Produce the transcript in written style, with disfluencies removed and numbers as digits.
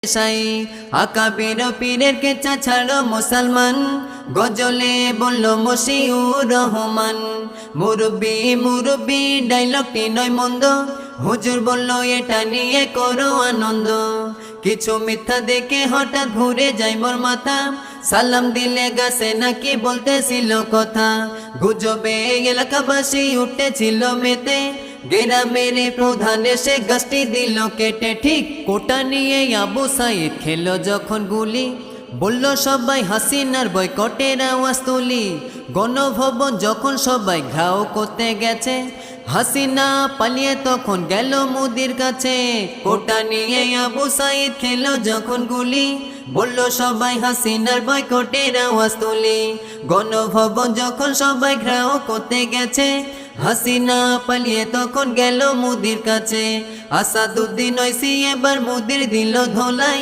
সাই আকাবের পীরের কেচা ছাড়ো মুসলমান গজলে বলল মশিউর রহমান মুরব্বি মুরব্বি ডায়লগটি নয় মন্দ হুজুর বলল এটা নিয়ে করো আনন্দ কিছু মিথ্যা দেখে হঠাৎ ঘুরে যায় মোর মাথা সালাম দিলে গাছে নাকি বলতেছিল কথা গুজবে এলাকাবাসী উঠেছিল মেতে গ্রামের প্রধান এসে গাছটি দিল কেটে ঠিক কোটা নিয়ে আবু সাইদ খেলো যখন গুলি বলল সবাই হাসিনার বয়কটের আওয়াজ তুলি গণভবন যখন সবাই ঘাও করতে গেছে হাসিনা পালিয়ে তখন গেল মোদির কাছে কোটা নিয়ে আবু সাইদ খেলো যখন গুলি বলল সবাই হাসিনার বয়কটের আওয়াজ তুলি গণভবন যখন সবাই ঘাও করতে গেছে হাসিনা পালিয়ে তখন গেল মোদির কাছে আসাদুদ্দিন ঐসি এবার মোদির দিল ধোলাই।